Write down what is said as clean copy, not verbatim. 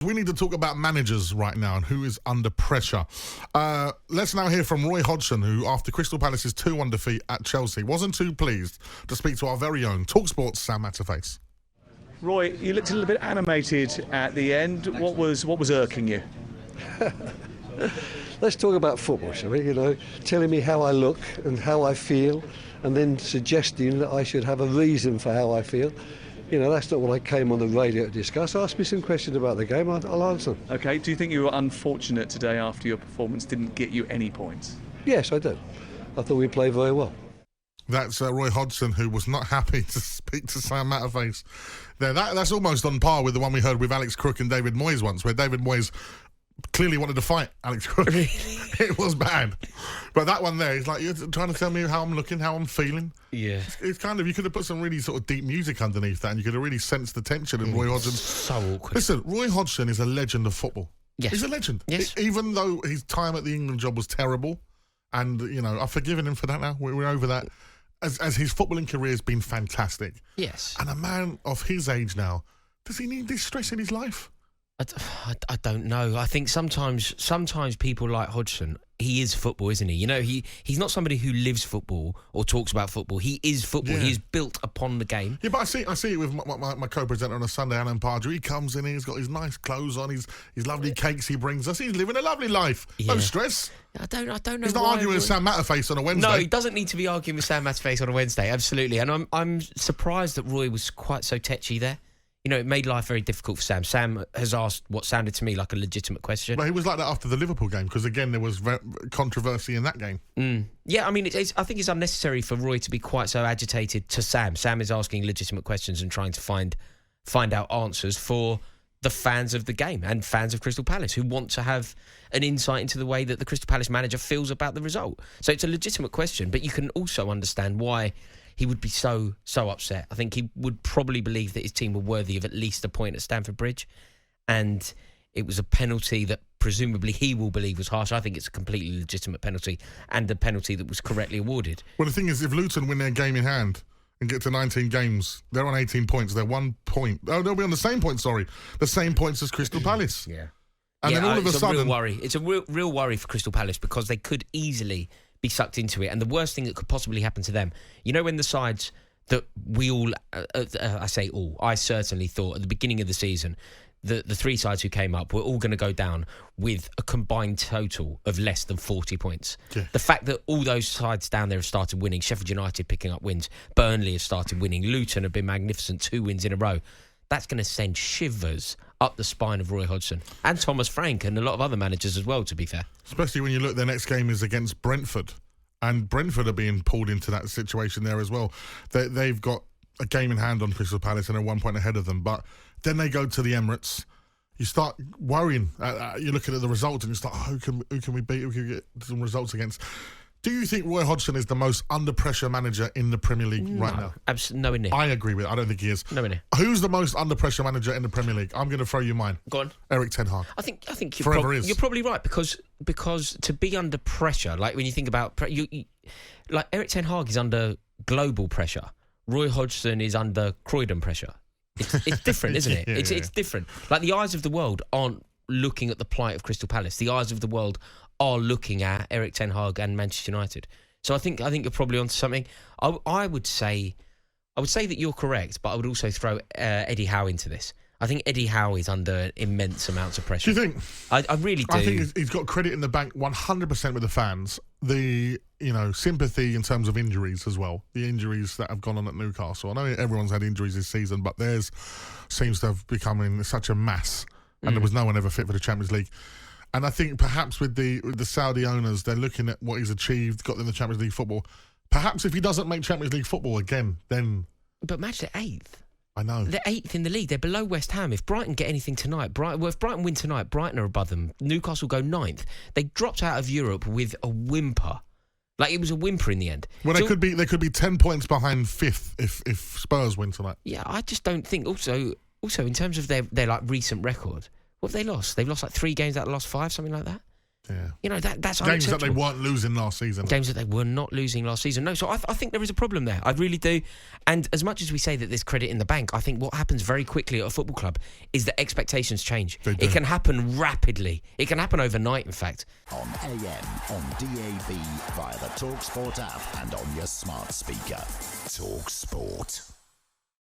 We need to talk about managers right now and who is under pressure. Let's now hear from Roy Hodson, who, after Crystal Palace's 2-1 defeat at Chelsea, wasn't too pleased to speak to our very own talkSPORT's Sam Matterface. Roy, you looked a little bit animated at the end. What was irking you? Let's talk about football, shall we? You know, telling me how I look and how I feel, and then suggesting that I should have a reason for how I feel. You know, that's not what I came on the radio to discuss. Ask me some questions about the game, I'll answer them. OK, do you think you were unfortunate today after your performance didn't get you any points? Yes, I do. I thought we played very well. That's Roy Hodson, who was not happy to speak to Sam Matterface. There, that's almost on par with the one we heard with Alex Crook and David Moyes once, where David Moyes clearly wanted to fight Alex Crook. It was bad. But that one there, it's like, you're trying to tell me how I'm looking, how I'm feeling. Yeah. It's kind of, you could have put some really sort of deep music underneath that and you could have really sensed the tension in Roy Hodson. So awkward. Listen, Roy Hodson is a legend of football. Yes. He's a legend. Yes. Even though his time at the England job was terrible, and, you know, I've forgiven him for that now. We're over that. As his footballing career has been fantastic. Yes. And a man of his age now, does he need this stress in his life? I don't know. I think sometimes people like Hodgson, he is football, isn't he? You know, he's not somebody who lives football or talks about football. He is football. Yeah. He is built upon the game. Yeah, but I see it with my co-presenter on a Sunday, Alan Pardew. He comes in, he's got his nice clothes on, his lovely cakes he brings us. He's living a lovely life. Yeah. No stress. I don't know. He's not arguing with Sam Matterface on a Wednesday. No, he doesn't need to be arguing with Sam Matterface on a Wednesday. Absolutely, and I'm surprised that Roy was quite so tetchy there. You know, it made life very difficult for Sam. Sam has asked what sounded to me like a legitimate question. But he was like that after the Liverpool game, because, again, there was controversy in that game. Yeah, I mean, I think it's unnecessary for Roy to be quite so agitated to Sam. Sam is asking legitimate questions and trying to find out answers for the fans of the game and fans of Crystal Palace who want to have an insight into the way that the Crystal Palace manager feels about the result. So it's a legitimate question, but you can also understand why he would be so upset. I think he would probably believe that his team were worthy of at least a point at Stamford Bridge, and it was a penalty that presumably he will believe was harsh. I think it's a completely legitimate penalty and a penalty that was correctly awarded. Well, the thing is, if Luton win their game in hand and get to 19 games, they're on 18 points. They're 1 point. Oh, they'll be on the same point, the same points as Crystal Palace. Yeah. And then all of a sudden... It's a real worry. It's a real worry for Crystal Palace because they could easily be sucked into it. And the worst thing that could possibly happen to them, you know, when the sides that we all, I say all, I certainly thought at the beginning of the season, the three sides who came up were all going to go down with a combined total of less than 40 points. Yeah. The fact that all those sides down there have started winning, Sheffield United picking up wins, Burnley have started winning, Luton have been magnificent, 2 wins in a row, that's going to send shivers up the spine of Roy Hodson and Thomas Frank and a lot of other managers as well, to be fair. Especially when you look, their next game is against Brentford. And Brentford are being pulled into that situation there as well. They've got a game in hand on Crystal Palace and they're 1 point ahead of them. But then they go to the Emirates. You start worrying. You're looking at the results and you start, who can we beat? Who can we get some results against? Do you think Roy Hodson is the most under-pressure manager in the Premier League right now? Absolutely, nowhere near. I agree with it. I don't think he is. Nowhere near. Who's the most under-pressure manager in the Premier League? I'm going to throw you mine. Go on. Erik Ten Hag. I think you're probably right because to be under pressure, like when you think about... like Erik Ten Hag is under global pressure. Roy Hodgson is under Croydon pressure. It's different, isn't it? It's different. Like the eyes of the world aren't looking at the plight of Crystal Palace. The eyes of the world are looking at Erik Ten Hag and Manchester United. So I think you're probably onto something. I would say that you're correct, but I would also throw Eddie Howe into this. I think Eddie Howe is under immense amounts of pressure. Do you think? I really do. I think he's got credit in the bank 100% with the fans. The sympathy in terms of injuries as well. The injuries that have gone on at Newcastle. I know everyone's had injuries this season, but theirs seems to have become in such a mass. And there was no one ever fit for the Champions League. And I think perhaps with the Saudi owners, they're looking at what he's achieved, got them the Champions League football. Perhaps if he doesn't make Champions League football again, then... But match they're 8th. I know. They're 8th in the league. They're below West Ham. If Brighton get anything tonight, if Brighton win tonight, Brighton are above them. Newcastle go 9th. They dropped out of Europe with a whimper. Like, it was a whimper in the end. Well, they could be 10 points behind 5th if Spurs win tonight. Yeah, I just don't think... Also in terms of their like recent record... What have they lost? They've lost like 3 games out of the last 5, something like that. Yeah. You know, that's games that unacceptable. they weren't losing last season. Games that they were not losing last season. No, so I think there is a problem there. I really do. And as much as we say that there's credit in the bank, I think what happens very quickly at a football club is that expectations change. It can happen rapidly. It can happen overnight, in fact. On AM, on DAB, via the talkSPORT app and on your smart speaker. talkSPORT.